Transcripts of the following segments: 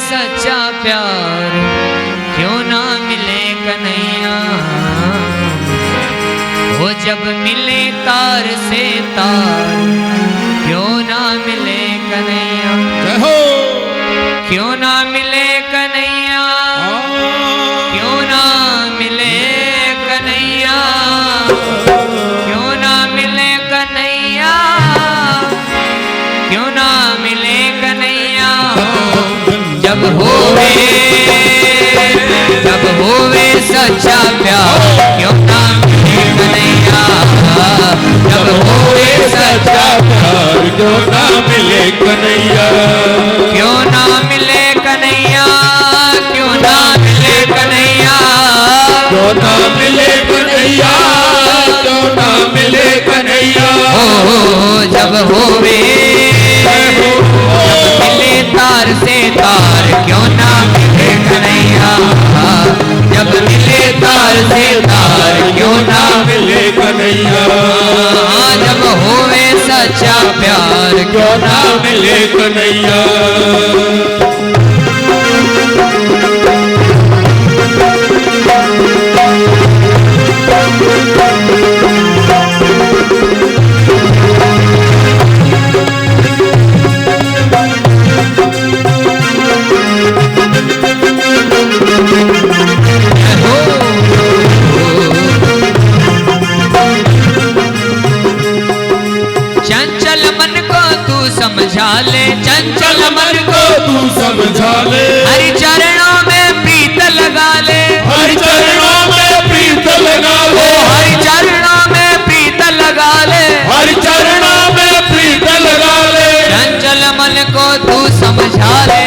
सच्चा प्यार क्यों ना मिले कन्हैया, वो जब मिले तार से तार क्यों ना मिले कन्हैया, क्यों ना मिले कन्हैया, क्यों ना मिले कन्हैया, क्यों ना मिले कन्हैया, क्यों ना मिले कन्हैया, जब होवे सच्चा प्यार क्यों ना मिले कन्हैया, जब होवे सच्चा प्यार क्यों ना मिले कन्हैया, क्यों ना मिले कन्हैया, क्यों ना मिले कन्हैया, क्यों ना मिले कन्हैया, क्यों ना मिले कन्हैया, जब होवे मिले तार से तार क्यों ना मिले कन्हैया, जब मिले तार से तार क्यों ना मिले कन्हैया, जब होवे सच्चा प्यार क्यों ना मिले कन्हैया। चंचल मन को तू समझा ले, चंचल मन को तू समझा ले, हरि चरणों में प्रीत लगा ले, हरि चरणों में प्रीत लगा ले, हरि चरणों में प्रीत लगा ले, हरि चरणों में प्रीत लगा ले, चंचल मन को तू समझा ले,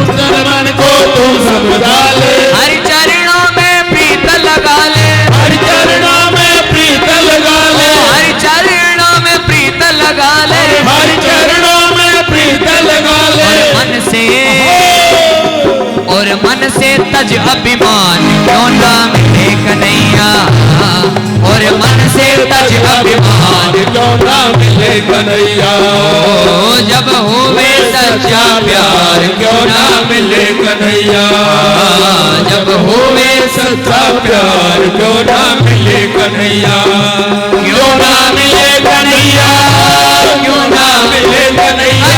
चंचल मन को तू समझा ले, हरि चरणों में प्रीत लगा ले, हरि चरणों में प्रीत लगा ले, हरि चरणों में प्रीत लगा ले, हरि चरणों में प्रीत लगा ले, और मन से तज अभिमान क्यों ना मिले कन्हैया, और मन से तज अभिमान क्यों ना मिले कन्हैया, जब होवे सच्चा प्यार क्यों ना मिले कन्हैया, जब होवे सच्चा प्यार क्यों ना मिले कन्हैया, क्यों ना मिले कन्हैया, क्यों ना मिले कन्हैया,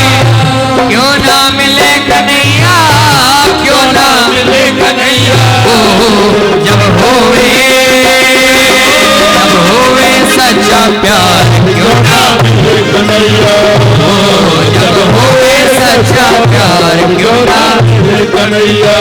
क्यों ना मिले कन्हैया, क्यों ना मिले कन्हैया, जब होवे सच्चा प्यार क्यों ना मिले कन्हैया, जब होवे सच्चा प्यार क्यों ना मिले कन्हैया।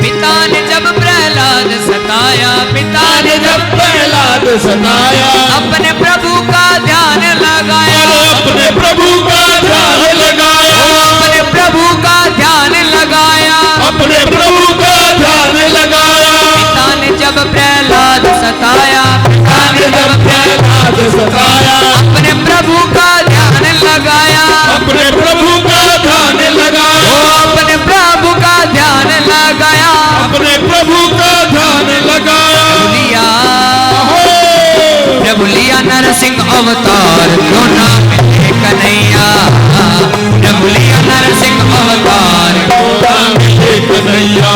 पिता ने जब प्रहलाद सताया, पिता ने जब प्रहलाद सताया, अपने प्रभु का ध्यान लगाया, अपने प्रभु का ध्यान लगाया, अपने प्रभु का ध्यान लगाया, अपने प्रभु का ध्यान लगाया, पिता ने जब प्रहलाद सताया, पिता ने जब प्रहलाद सताया, अपने प्रभु का ध्यान लगाया, अपने प्रभु का ध्यान लगाया, अपने प्रभु का ध्यान लगाया, अपने प्रभु का ध्यान लगाया, प्रभु लिया नरसिंह अवतार क्यों ना मिले कन्हैया, प्रभु लिया नरसिंह अवतार क्यों ना मिले कन्हैया,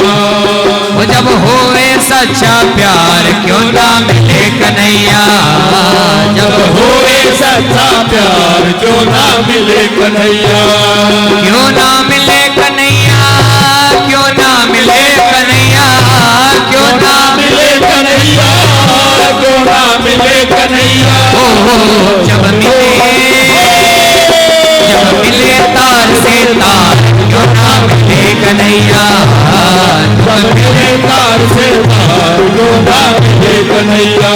वो जब होवे सच्चा प्यार क्यों ना मिले कन्हैया, जब होवे सच्चा प्यार क्यों ना मिले कन्हैया, क्यों ना मिले कन्हैया, क्यों ना मिले कन्हैया, क्यों ना मिले कन्हैया, क्यों ना मिले कन्हैया, जब मिले तार से तार क्यों ना मिले कन्हैया, जब मिले तार से तार क्यों ना मिले कन्हैया।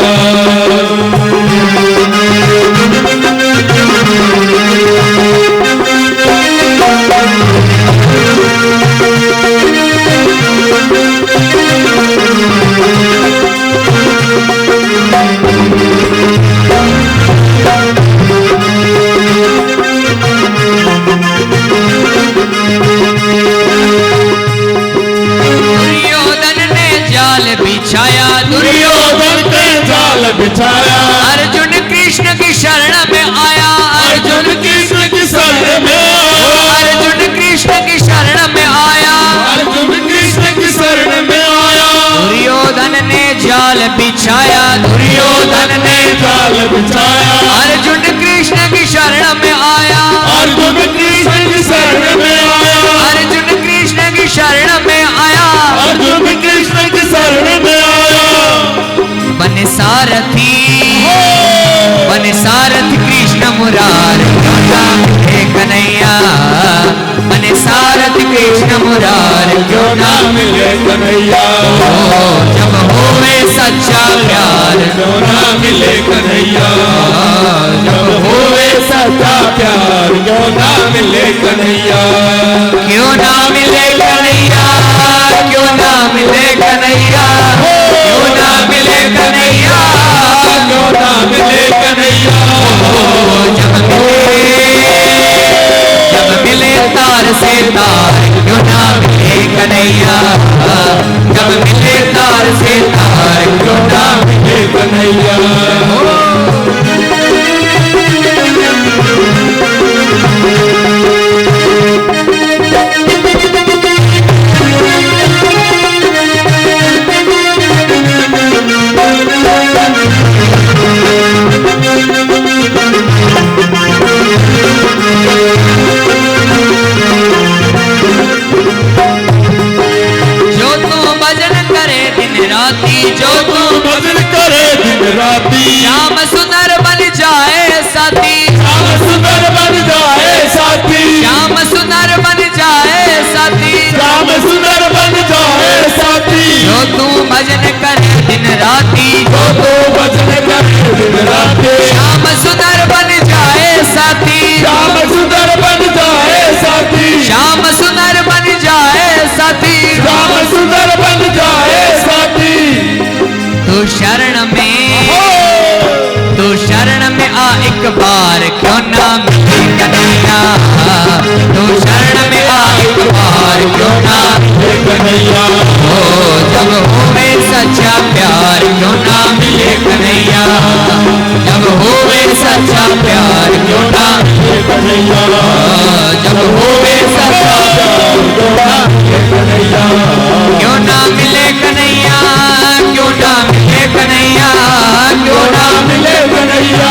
जाल बिछाया, दुर्योधन ने जाल बिछाया, अर्जुन कृष्ण की शरण में आया, अर्जुन कृष्ण की शरण में आया, अर्जुन कृष्ण की शरण में आया, अर्जुन कृष्ण की शरण में आया, दुर्योधन ने जाल बिछाया, दुर्योधन ने जाल बिछाया, अर्जुन कृष्ण की शरण में आया, अर्जुन कृष्ण की शरण में आया, अर्जुन कृष्ण की शरण में आया, अर्जुन कृष्ण की शरण में आया, बन सारथी, बन सारथी कृष्ण मुरार, क्यों ना मिले कन्हैया, बन सारथी कृष्ण मुरार, क्यों ना मिले कन्हैया, जब होवे सच्चा प्यार, क्यों ना मिले कन्हैया, जब होवे सच्चा प्यार, क्यों ना मिले कन्हैया, क्यों ना मिले कन्हैया, क्यों ना मिले कन्हैया, क्यों ना मिले कन्हैया, क्यों ना मिले कन्हैया, जब मिले तार से तार, क्यों ना मिले कन्हैया, जब मिले तार से तार, क्यों ना मिले कन्हैया, जो तू भजन करे दिन राती, श्याम सुंदर बन जाए साथी, श्याम सुंदर बन जाए साथी, श्याम सुंदर बन जाए साथी, श्याम सुंदर बन जाए साथी, जो तू भजन करे दिन राती, जो तू भजन करे दिन राती, श्याम सुंदर बन जाए साथी, श्याम सुंदर बन जाए साथी, श्याम सुंदर बन जाए साथी, श्याम सुंदर बन जाए साथी, तू शरण में आ एक बार, क्यों ना मिले कन्हैया, तू शरण में आ एक बार, क्यों ना मिले कन्हैया, हो जब होवे सच्चा प्यार, क्यों ना मिले कन्हैया, जब होवे सच्चा प्यार, क्यों ना मिले कन्हैया, जब होवे सच्चा प्यार, क्यों ना मिले कन्हैया, क्यों ना मिले कन्हैया, क्यों ना मिले कन्हैया, क्यों ना मिले कन्हैया,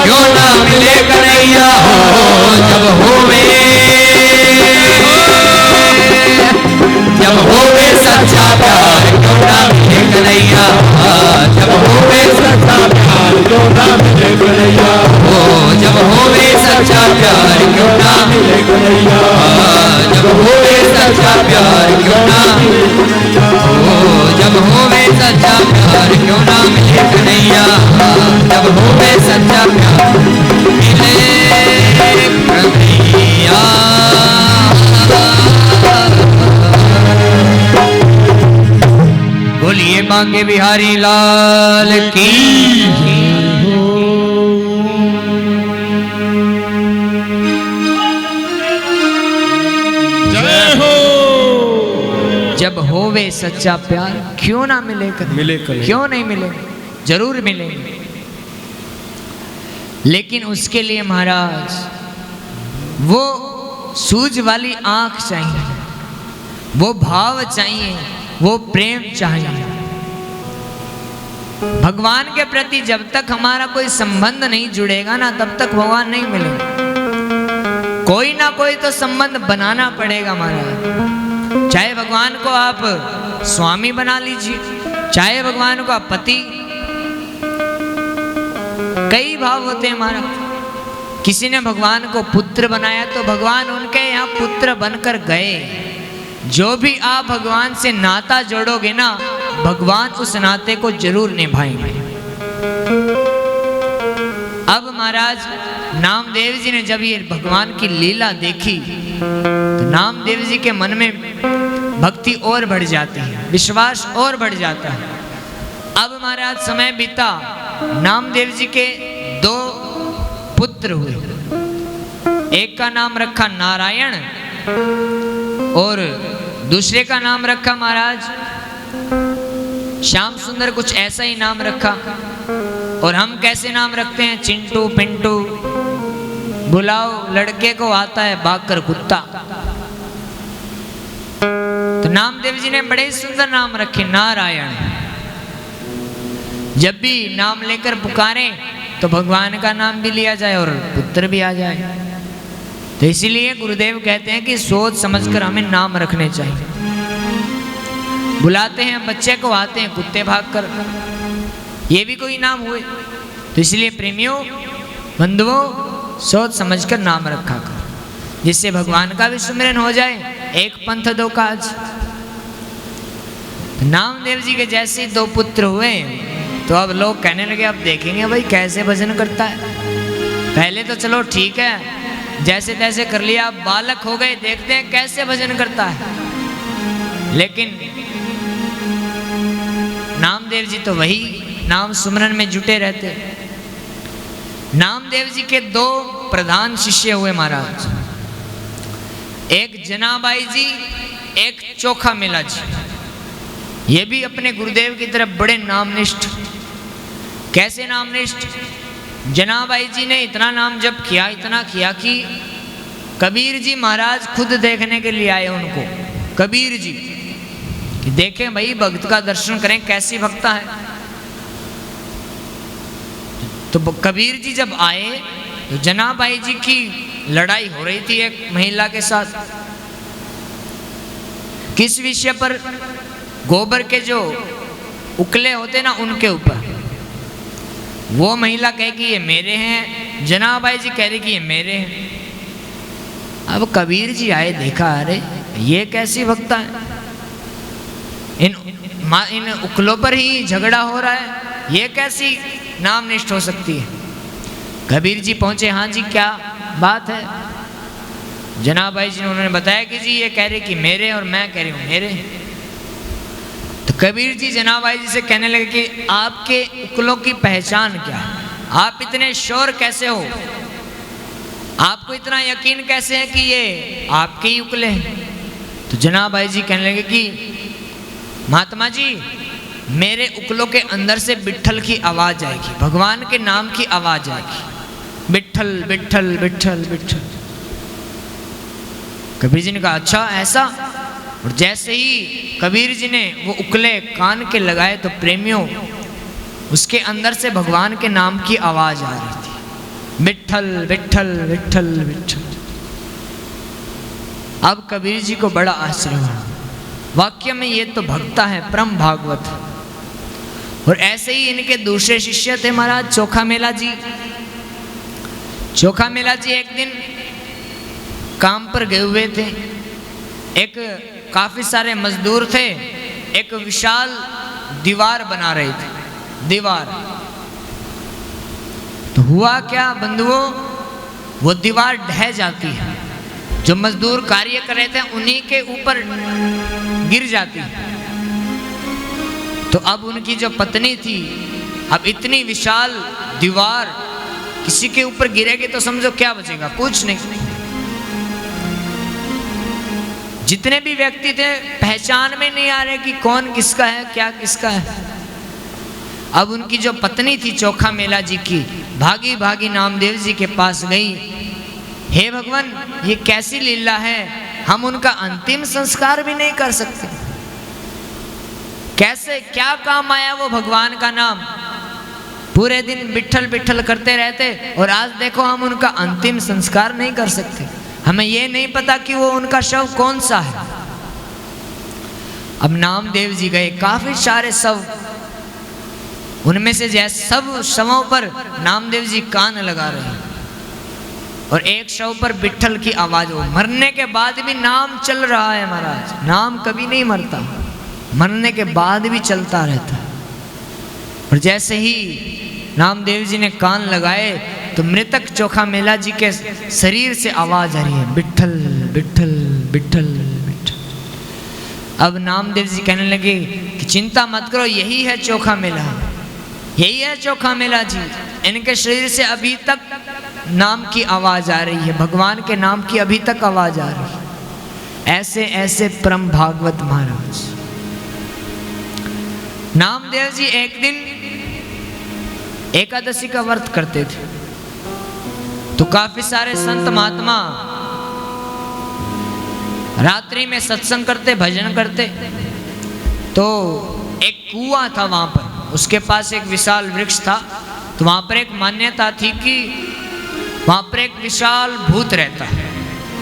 क्यों ना मिले कन्हैया, हो जब होवे, जब होवे सच्चा प्यार, क्यों ना मिले कन्हैया, जब होवे सच्चा प्यार, क्यों ना मिले कन्हैया, हो जब होवे सच्चा प्यार, क्यों ना मिले कन्हैया, जब होवे सच्चा प्यार, क्यों ना हो जब होवे सच्चा प्यार, क्यों ना मिले कन्हैया, जब होवे सच्चा प्यार मिले कन्हैया। बोलिए बांके बिहारी लाल की जय हो। जब होवे सच्चा प्यार, क्यों ना मिले कन्हैया, मिले कन्हैया, क्यों नहीं मिले, जरूर मिलेंगे, लेकिन उसके लिए महाराज वो सूझ वाली आंख चाहिए, वो भाव चाहिए, वो प्रेम चाहिए। भगवान के प्रति जब तक हमारा कोई संबंध नहीं जुड़ेगा ना, तब तक भगवान नहीं मिलेगा। कोई ना कोई तो संबंध बनाना पड़ेगा महाराज। चाहे भगवान को आप स्वामी बना लीजिए, चाहे भगवान को आप पति, कई भाव होते हैं महाराज। किसी ने भगवान को पुत्र बनाया तो भगवान उनके यहाँ पुत्र बनकर गए। जो भी आप भगवान से नाता जोड़ोगे ना, भगवान उस नाते को जरूर निभाएंगे। अब महाराज नामदेव जी ने जब ये भगवान की लीला देखी तो नामदेव जी के मन में भक्ति और बढ़ जाती है, विश्वास और बढ़ जाता है। अब महाराज समय बीता, नामदेव जी के 2 पुत्र हुए। एक का नाम रखा नारायण और दूसरे का नाम रखा महाराज श्याम सुंदर कुछ ऐसा ही नाम रखा। और हम कैसे नाम रखते हैं, चिंटू पिंटू। बुलाओ लड़के को आता है भागकर कुत्ता। तो नामदेव जी ने बड़े ही सुंदर नाम रखे, नारायण। जब भी नाम लेकर पुकारें तो भगवान का नाम भी लिया जाए और पुत्र भी आ जाए। तो इसीलिए गुरुदेव कहते हैं कि सोच समझकर हमें नाम रखने चाहिए। बुलाते हैं बच्चे को, आते हैं कुत्ते भागकर, ये भी कोई नाम हुए। तो इसलिए प्रेमियों बंधुओं सोच समझकर नाम रखा कर, जिससे भगवान का भी सुमिरन हो जाए। एक पंथ दो काज। नामदेव जी के जैसे 2 पुत्र हुए तो अब लोग कहने लगे अब देखेंगे भाई कैसे भजन करता है। पहले तो चलो ठीक है, जैसे तैसे कर लिया, अब बालक हो गए, देखते हैं कैसे भजन करता है। लेकिन नामदेव जी तो वही नाम सुमरन में जुटे रहते। नामदेव जी के 2 प्रधान शिष्य हुए महाराज, एक जनाबाई जी, एक चोखा मेला जी। ये भी अपने गुरुदेव की तरफ बड़े नामनिष्ठ। कैसे नामनिष्ठ? जनाबाई जी ने इतना नाम जप किया, इतना किया कि कबीर जी महाराज खुद देखने के लिए आए उनको। कबीर जी कि देखें भाई भक्त का दर्शन करें कैसी भक्ता है। तो कबीर जी जब आए तो जनाबाई जी की लड़ाई हो रही थी एक महिला के साथ। किस विषय पर? गोबर के जो उकले होते ना उनके ऊपर। वो महिला कहे कि ये मेरे हैं, जनाबाई जी कह रही कि ये मेरे हैं। अब कबीर जी आए, देखा अरे ये कैसी भक्ता है, इन उकलों पर ही झगड़ा हो रहा है, ये कैसी नामनिष्ठ हो सकती है। कबीर जी पहुंचे, हाँ जी क्या बात है। जनाबाई जी ने उन्होंने बताया कि जी ये कह रहे कि मेरे, और मैं कह रही हूँ मेरे। तो कबीर जी जनाबाई जी से कहने लगे कि आपके उकलों की पहचान क्या है, आप इतने श्योर कैसे हो, आपको इतना यकीन कैसे है कि ये आपके ही उकले हैं। तो जनाबाई जी कहने लगे कि महात्मा जी मेरे उकलों के अंदर से विट्ठल की आवाज आएगी, भगवान के नाम की आवाज आएगी, विट्ठल विट्ठल विट्ठल विट्ठल। कबीर जी ने कहा अच्छा ऐसा। और जैसे ही कबीर जी ने वो उकले कान के लगाए तो प्रेमियों उसके अंदर से भगवान के नाम की आवाज आ रही थी, विट्ठल विट्ठल विट्ठल विट्ठल। अब कबीर जी को बड़ा आश्चर्य हुआ, वाक्य में ये तो भक्ता है, परम भागवत। और ऐसे ही इनके दूसरे शिष्य थे महाराज चोखा मेला जी। चोखा मेला जी एक दिन काम पर गए हुए थे, एक काफी सारे मजदूर थे, एक विशाल दीवार बना रहे थे, दीवार। तो हुआ क्या बंधुओं, वो दीवार ढह जाती है, जो मजदूर कार्य कर रहे थे उन्हीं के ऊपर गिर जाती है। तो अब उनकी जो पत्नी थी, अब इतनी विशाल दीवार किसी के ऊपर गिरेगी तो समझो क्या बचेगा, कुछ नहीं। जितने भी व्यक्ति थे पहचान में नहीं आ रहे कि कौन किसका है, क्या किसका है। अब उनकी जो पत्नी थी चोखा मेला जी की, भागी भागी नामदेव जी के पास गई, हे भगवान ये कैसी लीला है, हम उनका अंतिम संस्कार भी नहीं कर सकते, कैसे क्या काम आया वो भगवान का नाम, पूरे दिन बिट्ठल बिट्ठल करते रहते और आज देखो हम उनका अंतिम संस्कार नहीं कर सकते, हमें ये नहीं पता कि वो उनका शव कौन सा है। अब नामदेव जी गए, काफी सारे शव, उनमें से जैसे सब शवों पर नामदेव जी कान लगा रहे हैं और एक शव पर बिट्ठल की आवाज हो। मरने के बाद भी नाम चल रहा है महाराज, नाम कभी नहीं मरता, मरने के बाद भी चलता रहता है। और जैसे ही नामदेव जी ने कान लगाए तो मृतक चोखा मेला जी के शरीर से आवाज आ रही है, बिट्ठल बिट्ठल बिट्ठल बिट्ठल। अब नामदेव जी कहने लगे कि चिंता मत करो, यही है चोखा मेला, यही है चोखा मेला जी, इनके शरीर से अभी तक नाम की आवाज आ रही है, भगवान के नाम की अभी तक आवाज आ रही है। ऐसे ऐसे परम भागवत महाराज। नामदेव जी एक दिन एकादशी का व्रत करते थे, तो काफी सारे संत महात्मा रात्रि में सत्संग करते, भजन करते। तो एक कुआं था वहां पर, उसके पास एक विशाल वृक्ष था। तो वहां पर एक मान्यता थी कि वहां पर एक विशाल भूत रहता है,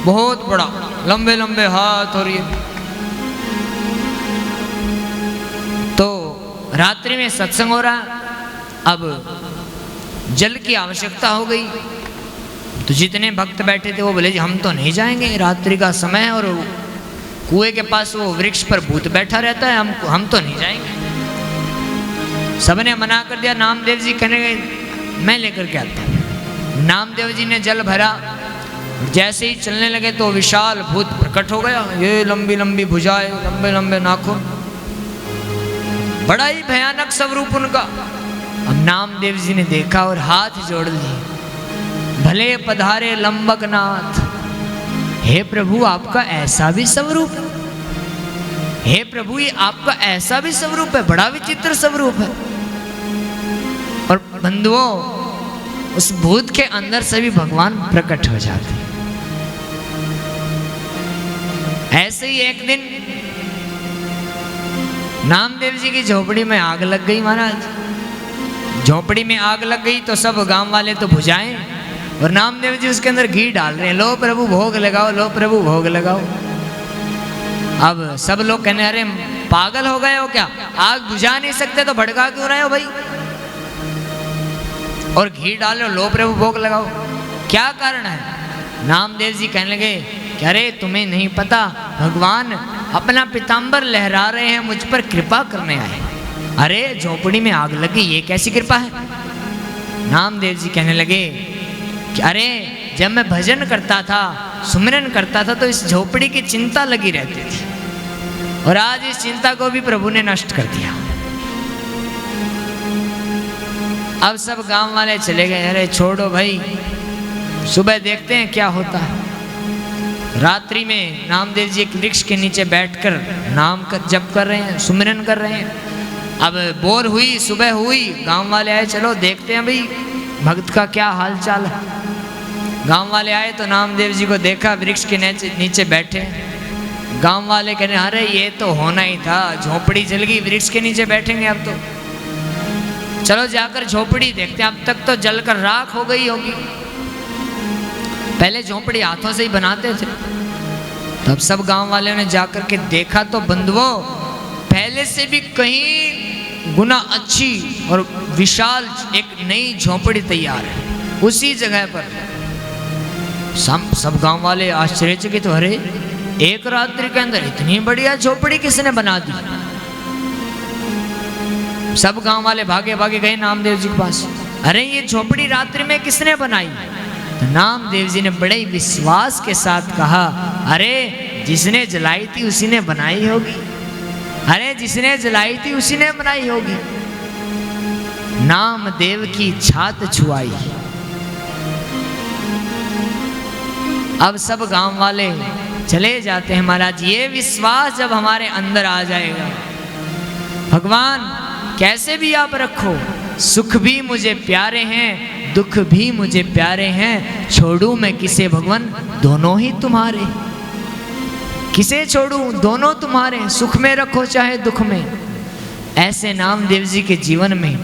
बहुत बड़ा, लंबे लंबे हाथ और ये। तो रात्रि में सत्संग हो रहा, अब जल की आवश्यकता हो गई। तो जितने भक्त बैठे थे वो बोले जी हम तो नहीं जाएंगे, रात्रि का समय है और कुएं के पास वो वृक्ष पर भूत बैठा रहता है, हम तो नहीं जाएंगे। सबने मना कर दिया। नामदेव जी कहने गए मैं लेकर के आता हूं। नामदेव जी ने जल भरा, जैसे ही चलने लगे तो विशाल भूत प्रकट हो गया। ये लंबी लंबी भुजाएं, लंबे लंबे नाखून, बड़ा ही भयानक स्वरूप उनका। अब नामदेव जी ने देखा और हाथ जोड़ लिए, भले पधारे लंबकनाथ, हे प्रभु आपका ऐसा भी स्वरूप है, हे प्रभु ये आपका ऐसा भी स्वरूप है, बड़ा विचित्र स्वरूप है। और बंधुओं, उस भूत के अंदर से भी भगवान प्रकट हो जाते हैं। ऐसे ही एक दिन नामदेव जी की झोपड़ी में आग लग गई। महाराज झोपड़ी में आग लग गई तो सब गांव वाले तो भुजाएं, और नामदेव जी उसके अंदर घी डाल रहे हैं, लो प्रभु भोग लगाओ, लो प्रभु भोग लगाओ। अब सब लोग कहने अरे पागल हो गए हो क्या, आग बुझा नहीं सकते तो भड़का क्यों रहे हो भाई, और घी डालो, लो प्रभु भोग लगाओ, क्या कारण है। नामदेव जी कहने लगे कि अरे तुम्हें नहीं पता, भगवान अपना पीताम्बर लहरा रहे हैं, मुझ पर कृपा करने आए। अरे झोपड़ी में आग लगी, ये कैसी कृपा है। नामदेव जी कहने लगे कि अरे जब मैं भजन करता था, सुमिरन करता था, तो इस झोपड़ी की चिंता लगी रहती थी, और आज इस चिंता को भी प्रभु ने नष्ट कर दिया। अब सब गांव वाले चले गए। अरे छोड़ो भाई, सुबह देखते हैं क्या होता है। रात्रि में नामदेव जी एक वृक्ष के नीचे बैठकर नाम जप कर रहे हैं, सुमिरन कर रहे हैं। अब बोर हुई, सुबह हुई, गांव वाले आए, चलो देखते हैं भाई भक्त का क्या हाल चाल है। गांव वाले आए तो नामदेव जी को देखा वृक्ष के नीचे बैठे। गांव वाले कहने अरे ये तो होना ही था, झोपड़ी जल गई, वृक्ष के नीचे बैठेंगे अब तो, चलो जाकर झोपड़ी देखते हैं, अब तक तो जलकर राख हो गई होगी। पहले झोपड़ी हाथों से ही बनाते थे। तब सब गांव वालों ने जाकर के देखा तो बंधुओं पहले से भी कहीं गुना अच्छी और विशाल एक नई झोपड़ी तैयार है उसी जगह पर। सब गांव वाले आश्चर्यचकित, अरे एक रात्रि के अंदर इतनी बढ़िया झोपड़ी किसने बना दी। सब गांव वाले भागे भागे गए नामदेव जी के पास, अरे ये झोपड़ी रात्रि में किसने बनाई। तो नामदेव जी ने बड़े विश्वास के साथ कहा, अरे जिसने जलाई थी उसी ने बनाई होगी, अरे जिसने जलाई थी उसी ने बनाई होगी। नामदेव की छात छुआई। अब सब गांव वाले चले जाते हैं। महाराज ये विश्वास जब हमारे अंदर आ जाएगा, भगवान कैसे भी आप रखो, सुख भी मुझे प्यारे हैं, दुख भी मुझे प्यारे हैं, छोड़ू मैं किसे भगवान, दोनों ही तुम्हारे। किसे छोड़ू, दोनों तुम्हारे, सुख में रखो चाहे दुख में। ऐसे नामदेव जी के जीवन में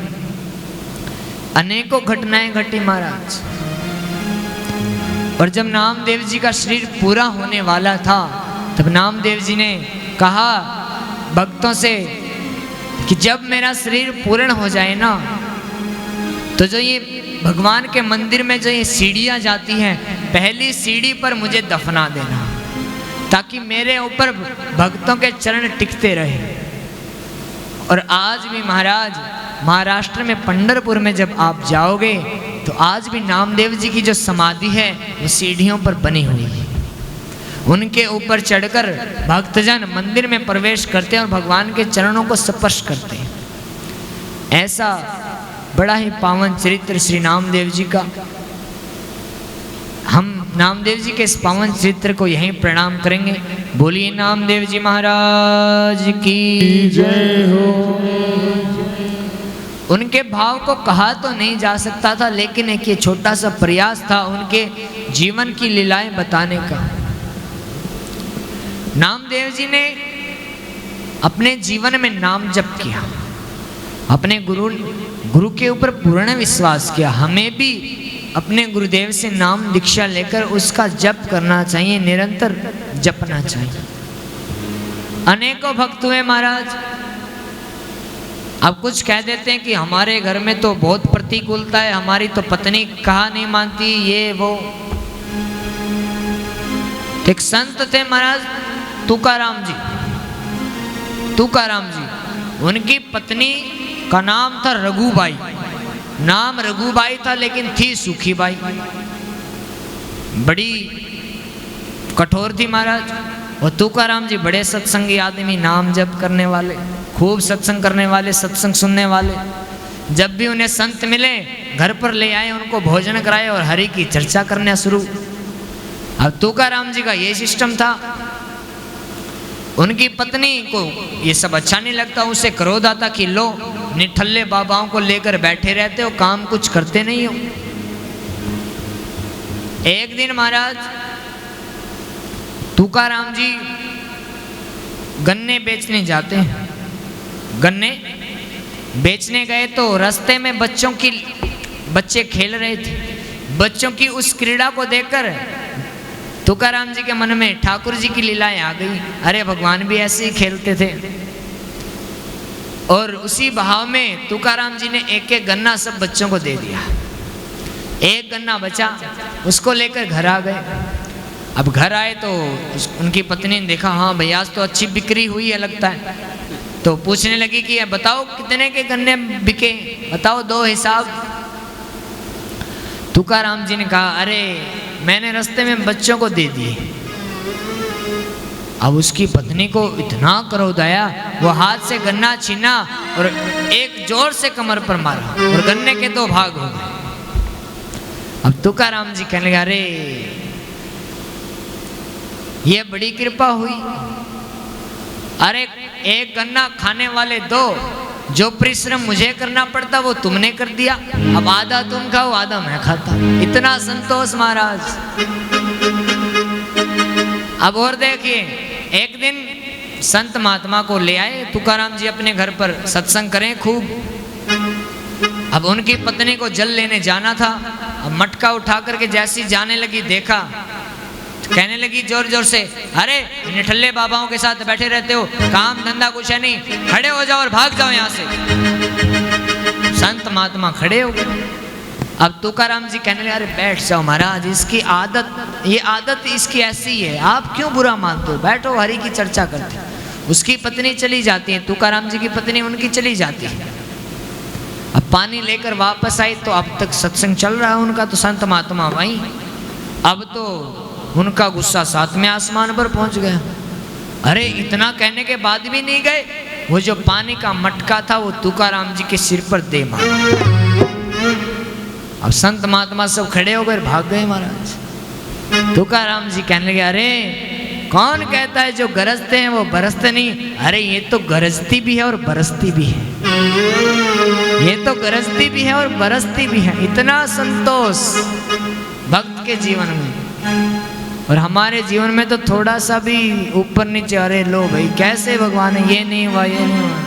अनेकों घटनाएं घटी महाराज। और जब नामदेव जी का शरीर पूरा होने वाला था तब नामदेव जी ने कहा भक्तों से कि जब मेरा शरीर पूर्ण हो जाए ना, तो जो ये भगवान के मंदिर में जो ये सीढ़ियाँ जाती हैं, पहली सीढ़ी पर मुझे दफना देना, ताकि मेरे ऊपर भक्तों के चरण टिकते रहे। और आज भी महाराज महाराष्ट्र में पंढरपुर में जब आप जाओगे तो आज भी नामदेव जी की जो समाधि है वो सीढ़ियों पर बनी हुई है। उनके ऊपर चढ़कर भक्तजन मंदिर में प्रवेश करते हैं और भगवान के चरणों को स्पर्श करते हैं। ऐसा बड़ा ही पावन चरित्र श्री नामदेव जी का हम नामदेव जी के इस पावन चित्र को यहीं प्रणाम करेंगे। बोलिए नामदेव जी महाराज की जय हो। उनके भाव को कहा तो नहीं जा सकता था, लेकिन एक ये छोटा सा प्रयास था उनके जीवन की लीलाएं बताने का। नामदेव जी ने अपने जीवन में नाम जप किया, अपने गुरु के ऊपर पूर्ण विश्वास किया। हमें भी अपने गुरुदेव से नाम दीक्षा लेकर उसका जप करना चाहिए, निरंतर जपना चाहिए। अनेकों भक्त हुए महाराज। अब कुछ कह देते हैं कि हमारे घर में तो बहुत प्रतिकूलता है, हमारी तो पत्नी कहा नहीं मानती, ये वो। एक संत थे महाराज तुकाराम जी। तुकाराम जी, उनकी पत्नी का नाम था रघुबाई। नाम रघुबाई था लेकिन थी सुखीबाई। बड़ी कठोर थी महाराज। और तुकाराम जी बड़े सत्संगी आदमी, नाम जप करने वाले, खूब सत्संग करने वाले, सत्संग सुनने वाले। जब भी उन्हें संत मिले घर पर ले आए, उनको भोजन कराए और हरि की चर्चा करना शुरू। अब तुकाराम जी का ये सिस्टम था। उनकी पत्नी को ये सब अच्छा नहीं लगता, उसे क्रोध आता कि लो निठल्ले बाबाओं को लेकर बैठे रहते हो, काम कुछ करते नहीं हो। एक दिन महाराज तुकाराम जी गन्ने बेचने जाते हैं। गन्ने बेचने गए तो रास्ते में बच्चे खेल रहे थे। बच्चों की उस क्रीड़ा को देखकर तुकाराम जी के मन में ठाकुर जी की लीलाएं आ गई। अरे भगवान भी ऐसे ही खेलते थे। और उसी भाव में तुकाराम जी ने एक एक गन्ना सब बच्चों को दे दिया। एक गन्ना बचा, उसको लेकर घर आ गए। अब घर आए तो उनकी पत्नी ने देखा, हाँ भैया आज तो अच्छी बिक्री हुई है लगता है। तो पूछने लगी कि बताओ कितने के गन्ने बिके, बताओ दो हिसाब। तुकाराम जी ने कहा, अरे मैंने रास्ते में बच्चों को दे दिए। अब उसकी पत्नी को इतना क्रोध आया, वो हाथ से गन्ना छीना और एक जोर से कमर पर मारा और गन्ने के दो भाग हो गए। अब तुकाराम जी कहने लगे, अरे ये बड़ी कृपा हुई। अरे एक गन्ना खाने वाले दो, जो परिश्रम मुझे करना पड़ता वो तुमने कर दिया। अब आधा तुम खाओ आधा मैं खाता। इतना संतोष महाराज। अब और देखिए, एक दिन संत महात्मा को ले आए तुकाराम जी अपने घर पर, सत्संग करें खूब। अब उनकी पत्नी को जल लेने जाना था। अब मटका उठा करके जैसी जाने लगी, देखा कहने लगी जोर जोर से, अरे निठल्ले बाबाओं के साथ बैठे रहते हो, काम धंधा कुछ है नहीं, खड़े हो जाओ और भाग जाओ यहाँ से। संत महात्मा खड़े हो गए। अब तुकाराम जी कहने लगे, अरे बैठ जाओ महाराज, इसकी आदत, ये आदत इसकी ऐसी है, आप क्यों बुरा मानते हो, बैठो हरि की चर्चा करते। उसकी पत्नी चली जाती है, तुकाराम जी की पत्नी उनकी चली जाती है। अब पानी लेकर वापस आई तो अब तक सत्संग चल रहा है उनका, तो संत महात्मा वहीं। अब तो उनका गुस्सा सातवें आसमान पर पहुंच गया। अरे इतना कहने के बाद भी नहीं गए, वो जो पानी का मटका था वो तुकाराम जी के सिर पर दे मारा। अब संत महात्मा सब खड़े होकर भाग गए महाराज। तुकाराम जी कहने लगे, अरे कौन कहता है जो गरजते हैं वो बरसते नहीं। अरे ये तो गरजती भी है और बरसती भी है, ये तो गरजती भी है और बरसती भी है। इतना संतोष भक्त के जीवन में। और हमारे जीवन में तो थोड़ा सा भी ऊपर नीचे, अरे लो भाई कैसे भगवान है, ये नहीं हुआ, ये नहीं हुआ।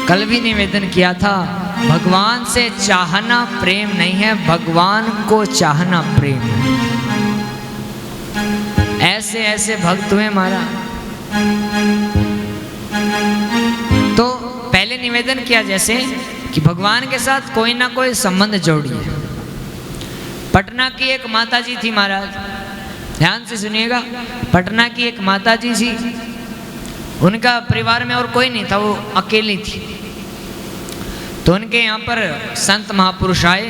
कल भी निवेदन किया था, भगवान से चाहना प्रेम नहीं है, भगवान को चाहना प्रेम है। ऐसे ऐसे भक्त हुए महाराज। तो पहले निवेदन किया जैसे कि भगवान के साथ कोई ना कोई संबंध जोड़िए। पटना की एक माताजी थी महाराज, ध्यान से सुनिएगा। पटना की एक माताजी थी, उनका परिवार में और कोई नहीं था, वो अकेली थी। तो उनके यहाँ पर संत महापुरुष आए,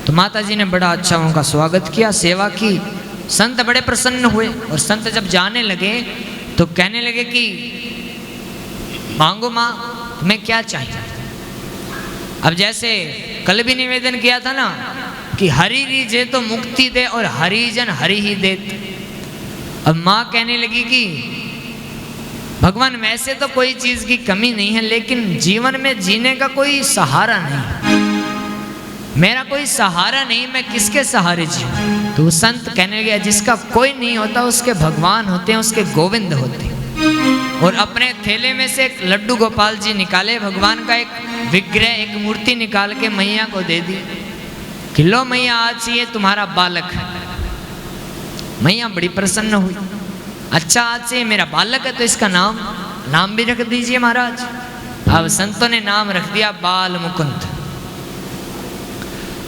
तो माताजी ने बड़ा अच्छा उनका स्वागत किया, सेवा की। संत बड़े प्रसन्न हुए और संत जब जाने लगे तो कहने लगे कि मांगो माँ, तुम्हें क्या चाहिए। अब जैसे कल भी निवेदन किया था ना कि हरि रीझे तो मुक्ति दे और हरिजन हरि ही दे। अब माँ कहने लगी कि भगवान वैसे तो कोई चीज की कमी नहीं है, लेकिन जीवन में जीने का कोई सहारा नहीं, मेरा कोई सहारा नहीं, मैं किसके सहारे जीऊं। तो संत कहने लगे जिसका कोई नहीं होता उसके भगवान होते हैं, उसके गोविंद होते हैं। और अपने थैले में से एक लड्डू गोपाल जी निकाले, भगवान का एक विग्रह, एक मूर्ति निकाल के मैया को दे दी कि लो मैया आज ये तुम्हारा बालक है। मैया बड़ी प्रसन्न हुई, अच्छा आज से मेरा बालक है तो इसका नाम भी रख दीजिए महाराज। अब संतों ने नाम रख दिया बाल मुकुंद।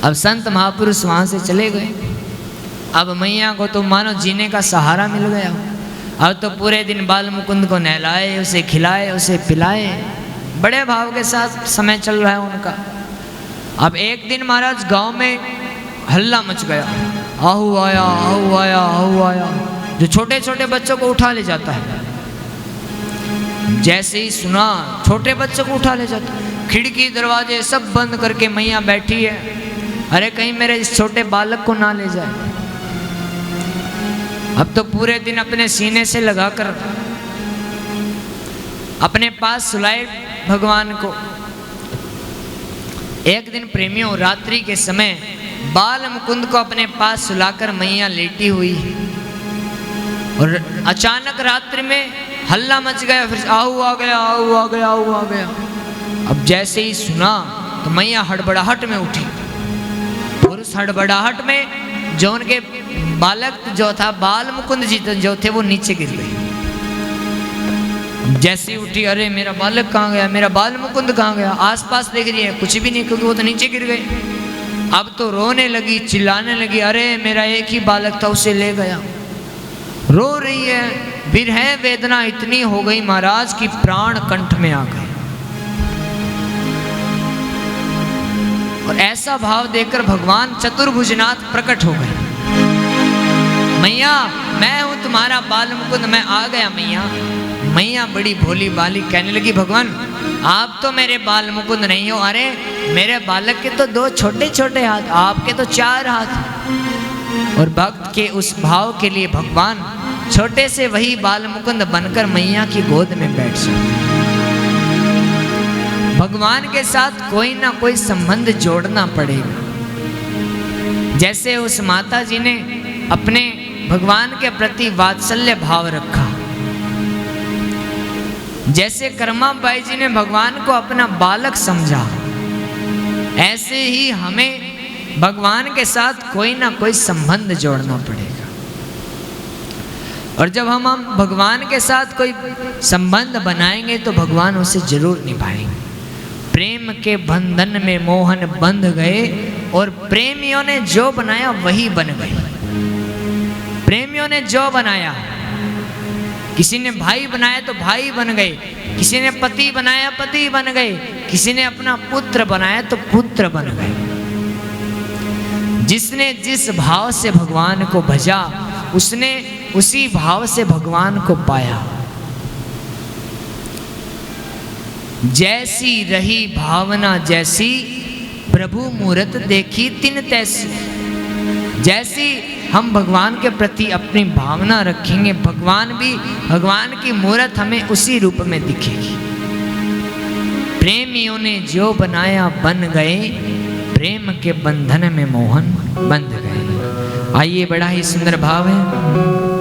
अब संत महापुरुष वहां से चले गए। अब मैया को तो मानो जीने का सहारा मिल गया। अब तो पूरे दिन बाल मुकुंद को नहलाए, उसे खिलाए, उसे पिलाए, बड़े भाव के साथ समय चल रहा है उनका। अब एक दिन महाराज गांव में हल्ला मच गया, आहू आया, आहू आया, आहू आया, जो छोटे छोटे बच्चों को उठा ले जाता है। जैसे ही सुना छोटे बच्चों को उठा ले जाता, खिड़की दरवाजे सब बंद करके मैया बैठी है, अरे कहीं मेरे इस छोटे बालक को ना ले जाए। अब तो पूरे दिन अपने सीने से लगाकर अपने पास सुलाए भगवान को। एक दिन प्रेमियों रात्रि के समय बाल मुकुंद को अपने पास सुलाकर मैया लेटी हुई और अचानक रात्रि में हल्ला मच गया, फिर आहू आ गया, आहू आ गया, आहू आ गया। अब जैसे ही सुना तो मैया हड़बड़ाहट में उठी और उस हड़बड़ाहट में जो उनके बालक जो था बाल मुकुंद जी जो थे वो नीचे गिर गए। जैसे ही उठी, अरे मेरा बालक कहाँ गया, मेरा बाल मुकुंद कहाँ गया। आसपास देख रही है, कुछ भी नहीं, क्योंकि वो तो नीचे गिर गए। अब तो रोने लगी, चिल्लाने लगी, अरे मेरा एक ही बालक था उसे ले गया। रो रही है, विरह वेदना इतनी हो गई महाराज कि प्राण कंठ में आ गए। और ऐसा भाव देखकर भगवान चतुर्भुजनाथ प्रकट हो गए। मैया मैं हूं तुम्हारा बाल मुकुंद, मैं आ गया मैया। मैया बड़ी भोली भाली कहने लगी, भगवान आप तो मेरे बाल मुकुंद नहीं हो, अरे मेरे बालक के तो 2 छोटे छोटे हाथ, आपके तो 4 हाथ। और भक्त के उस भाव के लिए भगवान छोटे से वही बाल मुकुंद बनकर मैया की गोद में बैठ जाते। भगवान के साथ कोई ना कोई संबंध जोड़ना पड़ेगा। जैसे उस माता जी ने अपने भगवान के प्रति वात्सल्य भाव रखा, जैसे कर्माबाई जी ने भगवान को अपना बालक समझा, ऐसे ही हमें भगवान के साथ कोई ना कोई संबंध जोड़ना पड़ेगा। और जब हम भगवान के साथ कोई संबंध बनाएंगे तो भगवान उसे जरूर निभाएंगे। प्रेम के बंधन में मोहन बंध गए और प्रेमियों ने जो बनाया वही बन गए। प्रेमियों ने जो बनाया, किसी ने भाई बनाया तो भाई बन गए, किसी ने पति बनाया पति बन गए, किसी ने अपना पुत्र बनाया तो पुत्र बन गए। जिसने जिस भाव से भगवान को भजा उसने उसी भाव से भगवान को पाया। जैसी रही भावना जैसी, प्रभु मूरत देखी तिन तैसी। जैसी हम भगवान के प्रति अपनी भावना रखेंगे, भगवान की मूरत हमें उसी रूप में दिखेगी। प्रेमियों ने जो बनाया बन गए, प्रेम के बंधन में मोहन बंध गए। आइए, बड़ा ही सुंदर भाव है।